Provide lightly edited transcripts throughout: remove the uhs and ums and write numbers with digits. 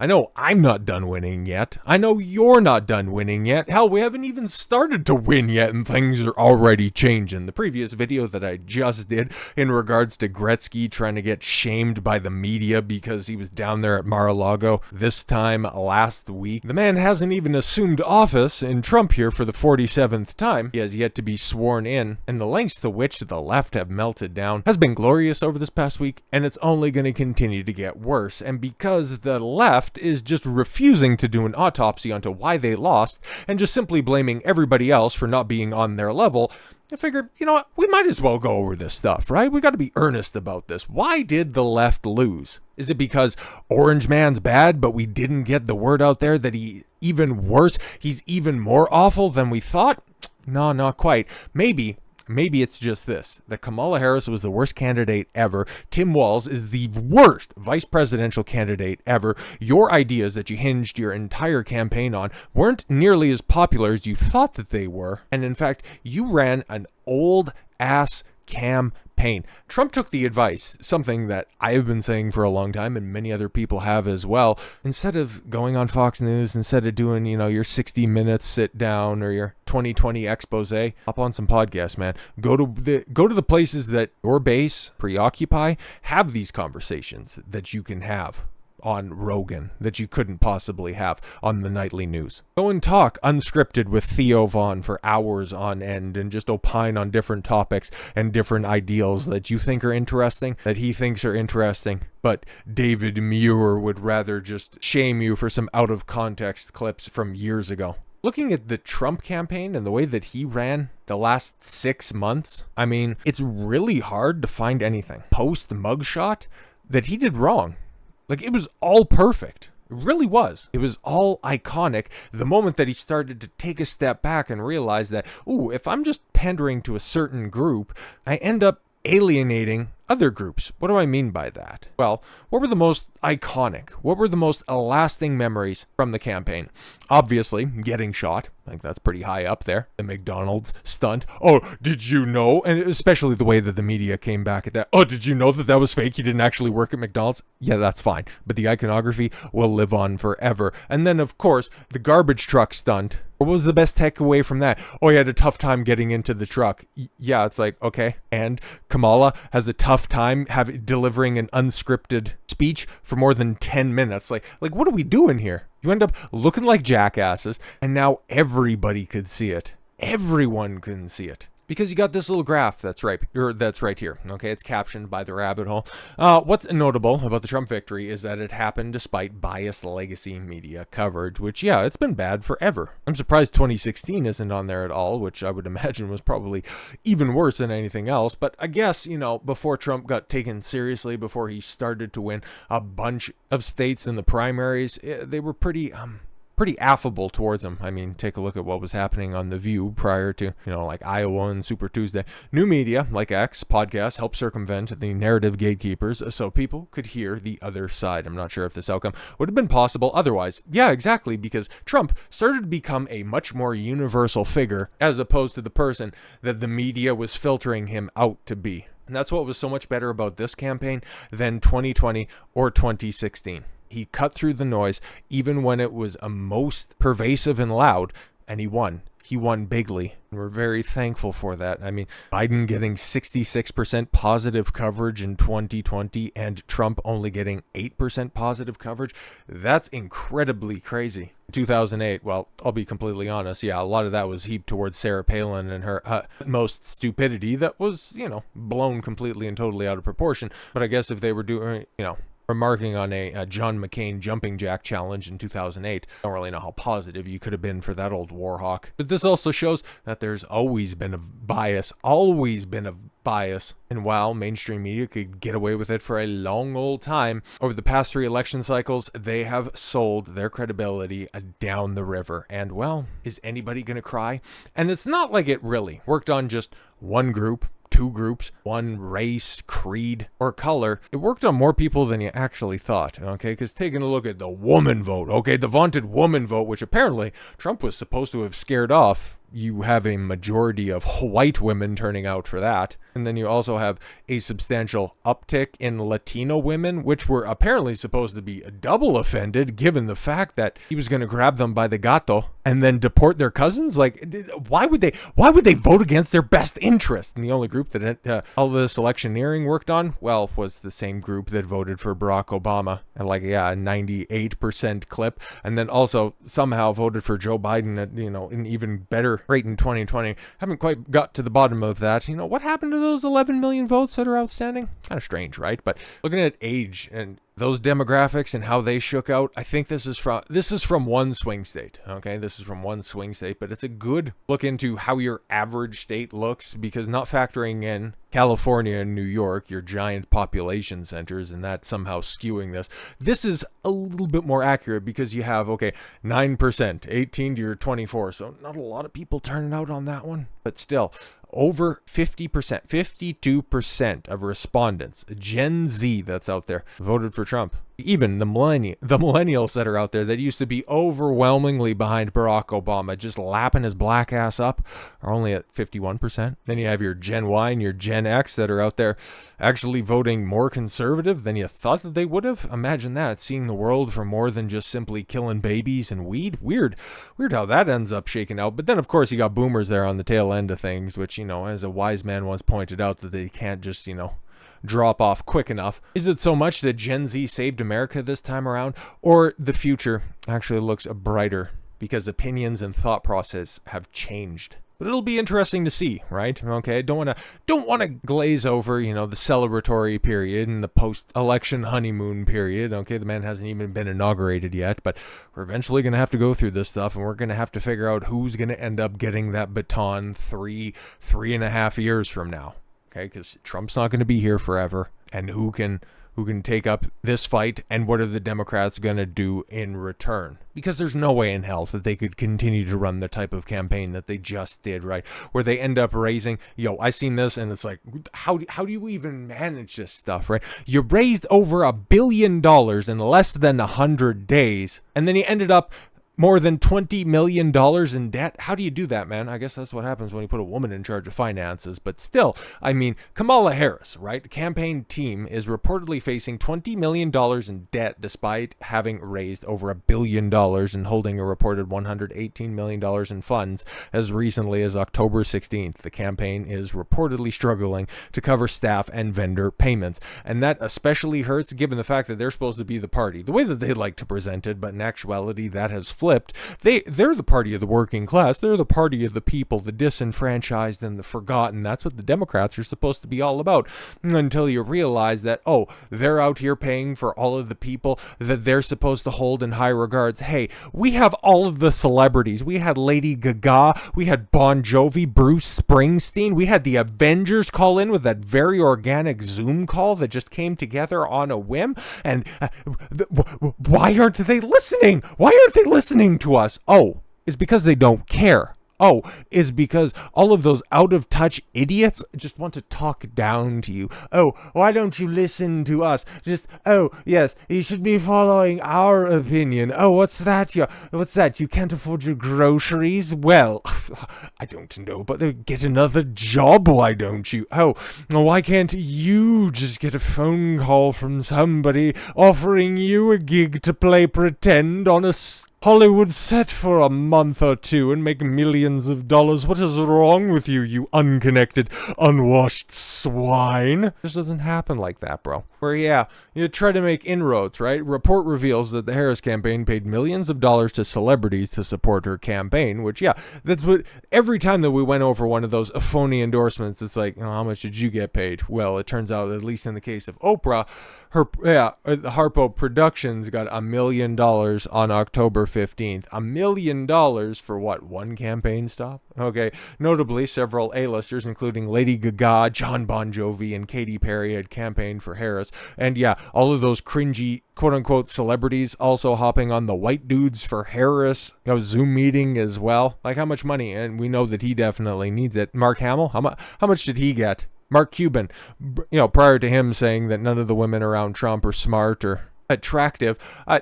I know I'm not done winning yet. I know you're not done winning yet. Hell, we haven't even started to win yet and things are already changing. The previous video that I just did in regards to Gretzky trying to get shamed by the media because he was down there at Mar-a-Lago this time last week. The man hasn't even assumed office in Trump here for the 47th time. He has yet to be sworn in, and the lengths to which the left have melted down has been glorious over this past week, and it's only going to continue to get worse. And because the left is just refusing to do an autopsy onto why they lost and just simply blaming everybody else for not being on their level, I figured, you know what, we might as well go over this stuff, right? We got to be earnest about this. Why did the left lose? Is it because Orange Man's bad, but we didn't get the word out there that he's even worse? He's even more awful than we thought? No, not quite. Maybe it's just this, that Kamala Harris was the worst candidate ever. Tim Walz is the worst vice presidential candidate ever. Your ideas that you hinged your entire campaign on weren't nearly as popular as you thought that they were. And in fact, you ran an old-ass campaign. Trump took the advice, something that I have been saying for a long time and many other people have as well. Instead of going on Fox News, instead of doing, your 60 minutes sit down or your 2020 expose, hop on some podcasts, man. Go to the places that your base preoccupy. Have these conversations that you can have on Rogan that you couldn't possibly have on the nightly news. Go and talk unscripted with Theo Vaughn for hours on end and just opine on different topics and different ideals that you think are interesting, that he thinks are interesting. But David Muir would rather just shame you for some out of context clips from years ago. Looking at the Trump campaign and the way that he ran the last 6 months, I mean, it's really hard to find anything post mugshot that he did wrong. Like, it was all perfect. It really was. It was all iconic. The moment that he started to take a step back and realize that, ooh, if I'm just pandering to a certain group, I end up alienating other groups. What do I mean by that? Well, what were the most iconic? What were the most lasting memories from the campaign? Obviously, getting shot. Like, that's pretty high up there. The McDonald's stunt. Oh, did you know? And especially the way that the media came back at that. Oh, did you know that that was fake? You didn't actually work at McDonald's? Yeah, that's fine. But the iconography will live on forever. And then, of course, the garbage truck stunt. What was the best takeaway from that? Oh, he had a tough time getting into the truck. Yeah, it's like, okay. And Kamala has a tough time delivering an unscripted speech for more than 10 minutes. Like, what are we doing here? You end up looking like jackasses, and now everybody could see it. Everyone can see it. Because you got this little graph that's right here. Okay, it's captioned by the rabbit hole. What's notable about the Trump victory is that it happened despite biased legacy media coverage, which, yeah, it's been bad forever. I'm surprised 2016 isn't on there at all, which I would imagine was probably even worse than anything else. But I guess, before Trump got taken seriously, before he started to win a bunch of states in the primaries, they were pretty affable towards him. I mean, take a look at what was happening on The View prior to, like Iowa and Super Tuesday. New media, like X, podcasts, help circumvent the narrative gatekeepers so people could hear the other side. I'm not sure if this outcome would have been possible otherwise. Yeah, exactly, because Trump started to become a much more universal figure as opposed to the person that the media was filtering him out to be. And that's what was so much better about this campaign than 2020 or 2016. He cut through the noise even when it was most pervasive and loud, and he won. He won bigly. We're very thankful for that. I mean, Biden getting 66% positive coverage in 2020 and Trump only getting 8% positive coverage. That's incredibly crazy. 2008, well, I'll be completely honest. Yeah, a lot of that was heaped towards Sarah Palin and her utmost stupidity that was, blown completely and totally out of proportion. But I guess if they were doing, remarking on a John McCain jumping jack challenge in 2008. Don't really know how positive you could have been for that old war hawk. But this also shows that there's always been a bias. And while mainstream media could get away with it for a long old time, over the past 3 election cycles, they have sold their credibility down the river. And, well, is anybody going to cry? And it's not like it really worked on just one group, 2 groups, 1 race, creed, or color. It worked on more people than you actually thought, okay? Because taking a look at the woman vote, okay, the vaunted woman vote, which apparently Trump was supposed to have scared off. You have a majority of white women turning out for that. And then you also have a substantial uptick in Latino women, which were apparently supposed to be double offended given the fact that he was going to grab them by the gato and then deport their cousins. Like, why would they vote against their best interest? And the only group that all this electioneering worked on, well, was the same group that voted for Barack Obama at like, a 98% clip. And then also somehow voted for Joe Biden at, an even better rate in 2020. Haven't quite got to the bottom of that. What happened to those 11 million votes that are outstanding? Kind of strange, right? But looking at age and those demographics and how they shook out, I think this is from one swing state. Okay, this is from one swing state, but it's a good look into how your average state looks, because not factoring in California and New York, your giant population centers, and that somehow skewing this is a little bit more accurate, because you have 9%, 18 to your 24, so not a lot of people turning out on that one, but still over 50%, 52% of respondents, Gen Z that's out there, voted for Trump. Even the millennials that are out there that used to be overwhelmingly behind Barack Obama, just lapping his black ass up, are only at 51%. Then you have your Gen Y and your Gen X that are out there actually voting more conservative than you thought that they would have. Imagine that, seeing the world for more than just simply killing babies and weed. Weird how that ends up shaking out. But then, of course, you got boomers there on the tail end of things, which, as a wise man once pointed out, that they can't just, drop off quick enough. Is it so much that Gen Z saved America this time around, or the future actually looks brighter because opinions and thought process have changed? But it'll be interesting to see, right? Okay, don't want to glaze over, the celebratory period and the post-election honeymoon period. Okay, the man hasn't even been inaugurated yet, but we're eventually going to have to go through this stuff, and we're going to have to figure out who's going to end up getting that baton 3.5 years from now. Okay, because Trump's not going to be here forever, and who can take up this fight, and what are the Democrats going to do in return? Because there's no way in hell that they could continue to run the type of campaign that they just did, right? Where they end up raising, I seen this, and it's like, how do you even manage this stuff, right? You raised over $1 billion in less than 100 days, and then you ended up more than $20 million in debt. How do you do that, man? I guess that's what happens when you put a woman in charge of finances. But still, Kamala Harris, right? The campaign team is reportedly facing $20 million in debt despite having raised over $1 billion and holding a reported $118 million in funds as recently as October 16th. The campaign is reportedly struggling to cover staff and vendor payments. And that especially hurts given the fact that they're supposed to be the party, the way that they like to present it, but in actuality that has flipped. They're the party of the working class. They're the party of the people, the disenfranchised and the forgotten. That's what the Democrats are supposed to be all about, until you realize that, they're out here paying for all of the people that they're supposed to hold in high regards. Hey, we have all of the celebrities. We had Lady Gaga. We had Bon Jovi, Bruce Springsteen. We had the Avengers call in with that very organic Zoom call that just came together on a whim. And why aren't they listening? Why aren't they listening to us? It's because they don't care. It's because all of those out-of-touch idiots just want to talk down to you. Why don't you listen to us? Yes, you should be following our opinion. What's that? You can't afford your groceries? Well, I don't know, but get another job, why don't you? Why can't you just get a phone call from somebody offering you a gig to play pretend on a Hollywood set for a month or two and make millions of dollars? What is wrong with you, you unconnected, unwashed swine? It just doesn't happen like that, bro. Where, you try to make inroads, right? Report reveals that the Harris campaign paid millions of dollars to celebrities to support her campaign, which, that's what, every time that we went over one of those phony endorsements, it's like, how much did you get paid? Well, it turns out, at least in the case of Oprah, Harpo Productions got $1 million on October 15th. $1 million for what? One campaign stop? Okay. Notably, several A-listers, including Lady Gaga, John Bon Jovi, and Katy Perry, had campaigned for Harris. And all of those cringy, quote-unquote, celebrities also hopping on the white dudes for Harris Zoom meeting as well. Like, how much money? And we know that he definitely needs it. Mark Hamill, how much did he get? Mark Cuban, prior to him saying that none of the women around Trump are smart or attractive.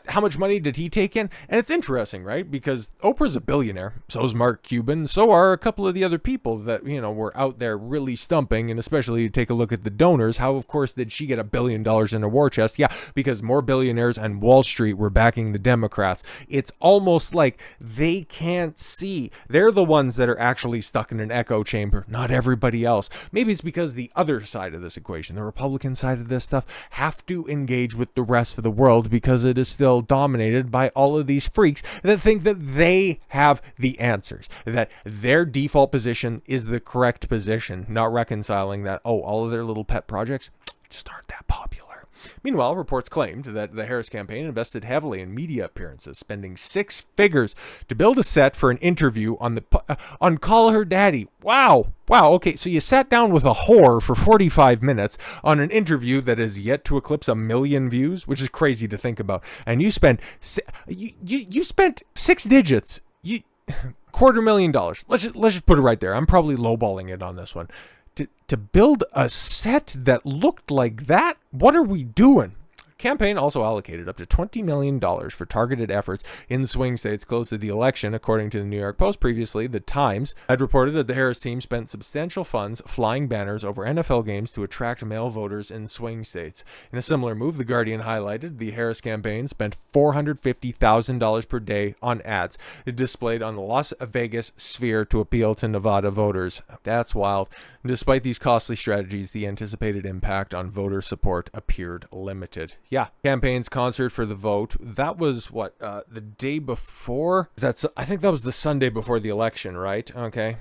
How much money did he take in? And it's interesting, right? Because Oprah's a billionaire. So is Mark Cuban. So are a couple of the other people that, were out there really stumping. And especially take a look at the donors. How, of course, did she get $1 billion in a war chest? Yeah, because more billionaires and Wall Street were backing the Democrats. It's almost like they can't see. They're the ones that are actually stuck in an echo chamber, not everybody else. Maybe it's because the other side of this equation, the Republican side of this stuff, have to engage with the rest of the world because it is still dominated by all of these freaks that think that they have the answers, that their default position is the correct position, not reconciling that, all of their little pet projects just aren't that popular. Meanwhile, reports claimed that the Harris campaign invested heavily in media appearances, spending 6 figures to build a set for an interview on Call Her Daddy. Wow. Okay, so you sat down with a whore for 45 minutes on an interview that is yet to eclipse 1 million views, which is crazy to think about. And you spent you spent 6 digits, $250,000. Let's just put it right there. I'm probably lowballing it on this one. To build a set that looked like that? What are we doing? Campaign also allocated up to $20 million for targeted efforts in swing states close to the election, according to the New York Post. Previously, the Times had reported that the Harris team spent substantial funds flying banners over NFL games to attract male voters in swing states. In a similar move, The Guardian highlighted the Harris campaign spent $450,000 per day on ads displayed on the Las Vegas sphere to appeal to Nevada voters. That's wild. Despite these costly strategies, the anticipated impact on voter support appeared limited. Yeah, campaign's concert for the vote. That was the day before? I think that was the Sunday before the election, right? Okay.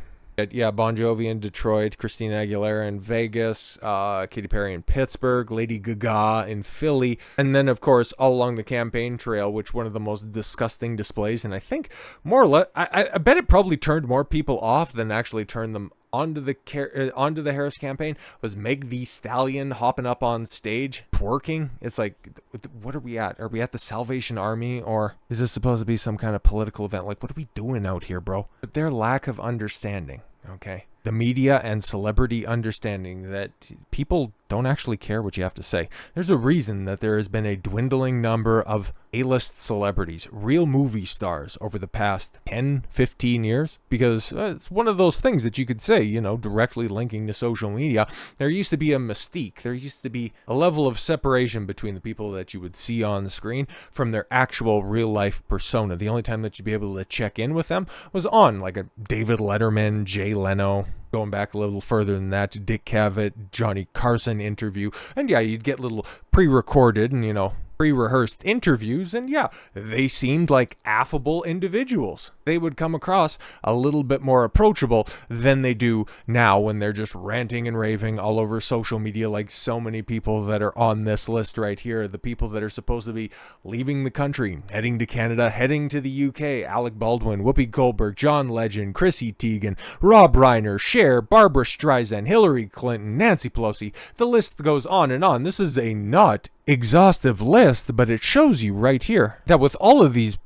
Yeah, Bon Jovi in Detroit, Christina Aguilera in Vegas, Katy Perry in Pittsburgh, Lady Gaga in Philly, and then, of course, all along the campaign trail, which one of the most disgusting displays, and I think more or less, I bet it probably turned more people off than actually turned them onto the Harris campaign, was Meg the Stallion hopping up on stage, twerking. It's like, what are we at? Are we at the Salvation Army, or is this supposed to be some kind of political event? Like, what are we doing out here, bro? But their lack of understanding, okay? The media and celebrity understanding that people don't actually care what you have to say. There's a reason that there has been a dwindling number of A-list celebrities, real movie stars over the past 10, 15 years, because it's one of those things that you could say, directly linking to social media. There used to be a mystique. There used to be a level of separation between the people that you would see on the screen from their actual real life persona. The only time that you'd be able to check in with them was on like a David Letterman, Jay Leno, going back a little further than that, Dick Cavett, Johnny Carson interview. And yeah, you'd get little pre-recorded and, pre-rehearsed interviews, and yeah, they seemed like affable individuals. They would come across a little bit more approachable than they do now when they're just ranting and raving all over social media, like so many people that are on this list right here, the people that are supposed to be leaving the country, heading to Canada, heading to the UK: Alec Baldwin, Whoopi Goldberg, John Legend, Chrissy Teigen, Rob Reiner, Cher, Barbara Streisand, Hillary Clinton, Nancy Pelosi. The list goes on and on. This is a not exhaustive list, but it shows you right here that with all of these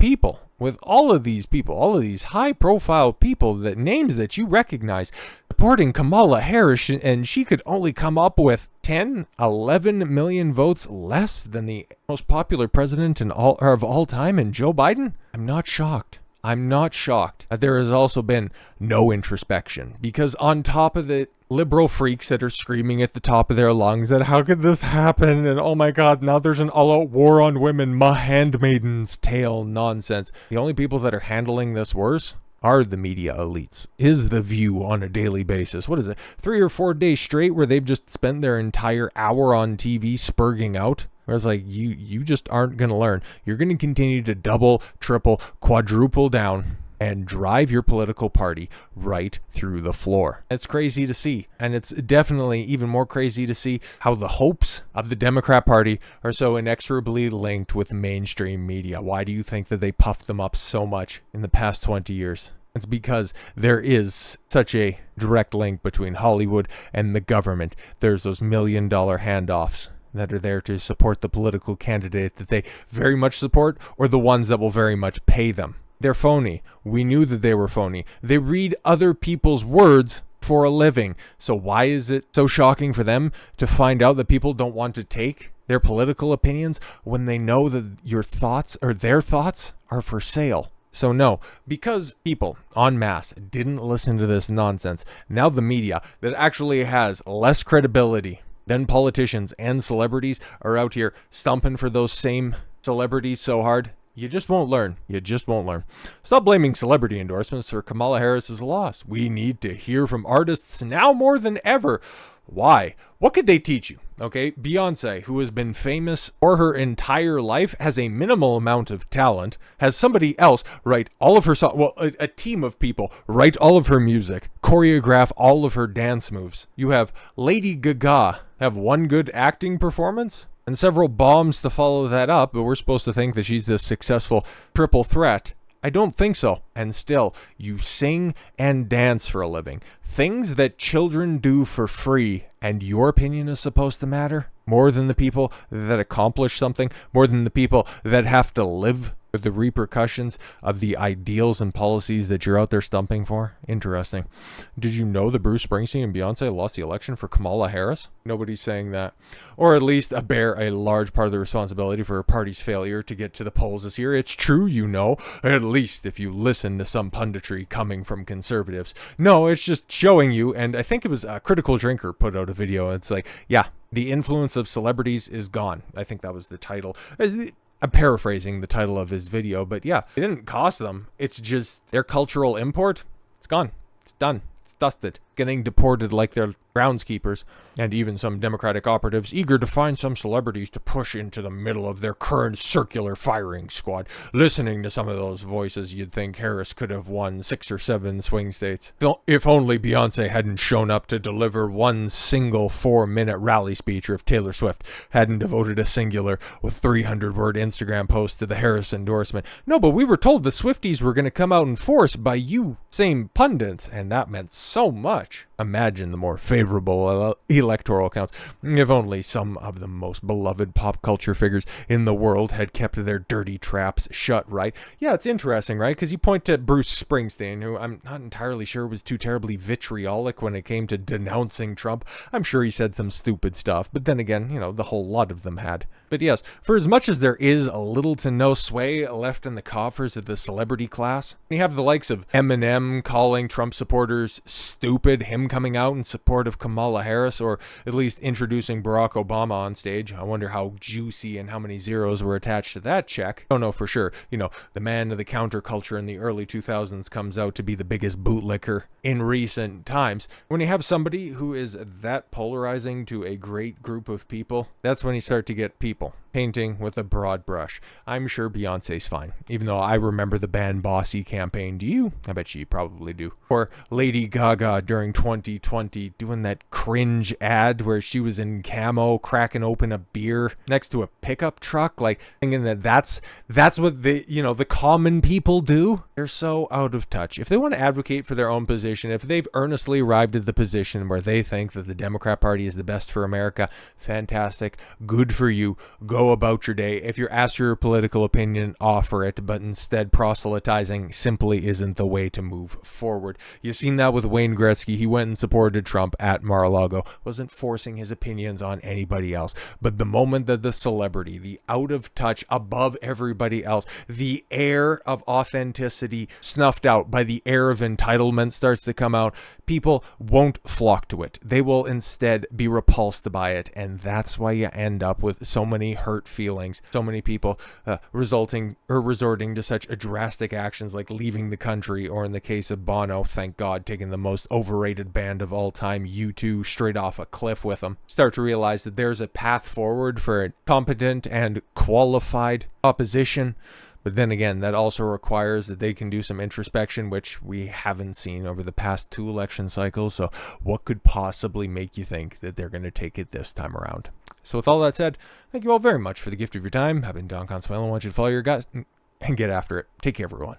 high profile people, that names that you recognize, supporting Kamala Harris, and she could only come up with 10, 11 million votes less than the most popular president of all time, and Joe Biden. I'm not shocked. There has also been no introspection, because on top of the liberal freaks that are screaming at the top of their lungs that how could this happen, and oh my god, now there's an all-out war on women, my handmaiden's tale nonsense. The only people that are handling this worse are the media elites. Is The View on a daily basis. What is it? 3 or 4 days straight where they've just spent their entire hour on TV spurging out? Whereas like you just aren't going to learn. You're going to continue to double, triple, quadruple down and drive your political party right through the floor. It's crazy to see. And it's definitely even more crazy to see how the hopes of the Democrat Party are so inexorably linked with mainstream media. Why do you think that they puffed them up so much in the past 20 years? It's because there is such a direct link between Hollywood and the government. There's those $1 million handoffs that are there to support the political candidate that they very much support, or the ones that will very much pay them. They're phony. We knew that they were phony. They read other people's words for a living. So why is it so shocking for them to find out that people don't want to take their political opinions when they know that your thoughts or their thoughts are for sale. So no, because people en masse didn't listen to this nonsense, now the media that actually has less credibility than politicians and celebrities are out here stumping for those same celebrities so hard. You just won't learn. You just won't learn. Stop blaming celebrity endorsements for Kamala Harris's loss. We need to hear from artists now more than ever. Why? What could they teach you? Okay, Beyonce, who has been famous for her entire life, has a minimal amount of talent, has somebody else write all of her songs, well, a team of people write all of her music, choreograph all of her dance moves. You have Lady Gaga have one good acting performance and several bombs to follow that up, but we're supposed to think that she's this successful triple threat. I don't think so. And still, you sing and dance for a living. Things that children do for free, and your opinion is supposed to matter more than the people that accomplish something, more than the people that have to live with the repercussions of the ideals and policies that you're out there stumping for. Interesting. Did you know that Bruce Springsteen and Beyonce lost the election for Kamala Harris? Nobody's saying that. Or at least bear a large part of the responsibility for her party's failure to get to the polls this year. It's true, you know, at least if you listen to some punditry coming from conservatives. No, it's just showing you, and I think it was Critical Drinker put out a video. It's like, yeah, the influence of celebrities is gone. I think that was the title. I'm paraphrasing the title of his video, but yeah, it didn't cost them. It's just their cultural import. It's gone. It's done. It's dusted. Getting deported like their groundskeepers, and even some Democratic operatives eager to find some celebrities to push into the middle of their current circular firing squad. Listening to some of those voices, you'd think Harris could have won 6 or 7 swing states. If only Beyonce hadn't shown up to deliver one single 4-minute rally speech, or if Taylor Swift hadn't devoted a singular with 300-word Instagram post to the Harris endorsement. No, but we were told the Swifties were going to come out in force by you same pundits, and that meant so much. Imagine the more favorable electoral counts. If only some of the most beloved pop culture figures in the world had kept their dirty traps shut, right? Yeah, it's interesting, right? Because you point to Bruce Springsteen, who I'm not entirely sure was too terribly vitriolic when it came to denouncing Trump. I'm sure he said some stupid stuff, but then again, you know, the whole lot of them had. But yes, for as much as there is a little to no sway left in the coffers of the celebrity class, you have the likes of Eminem calling Trump supporters stupid, him coming out in support of Kamala Harris, or at least introducing Barack Obama on stage. I wonder how juicy and how many zeros were attached to that check. Don't know for sure. You know, the man of the counterculture in the early 2000s comes out to be the biggest bootlicker in recent times. When you have somebody who is that polarizing to a great group of people, that's when you start to get people painting with a broad brush. I'm sure Beyonce's fine, even though I remember the Ban Bossy campaign. Do you? I bet you probably do. Or Lady Gaga during 2020 doing that cringe ad where she was in camo cracking open a beer next to a pickup truck, like thinking that that's what the common people do. They're so out of touch. If they want to advocate for their own position, if they've earnestly arrived at the position where they think that the Democrat Party is the best for America, fantastic, good for you. Go about your day. If you're asked your political opinion, offer it, but instead proselytizing simply isn't the way to move forward. You've seen that with Wayne Gretzky. He went and supported Trump at Mar-a-Lago, wasn't forcing his opinions on anybody else. But the moment that the celebrity, the out of touch, above everybody else, the air of authenticity snuffed out by the air of entitlement starts to come out, people won't flock to it. They will instead be repulsed by it, and that's why you end up with so many hurt feelings, so many people resorting to such drastic actions like leaving the country, or in the case of Bono, thank God, taking the most overrated band of all time, U2, straight off a cliff with them. Start to realize that there's a path forward for a competent and qualified opposition. But then again, that also requires that they can do some introspection, which we haven't seen over the past 2 election cycles. So what could possibly make you think that they're going to take it this time around? So with all that said, thank you all very much for the gift of your time. I've been Don Consuelo. I want you to follow your guts and get after it. Take care, everyone.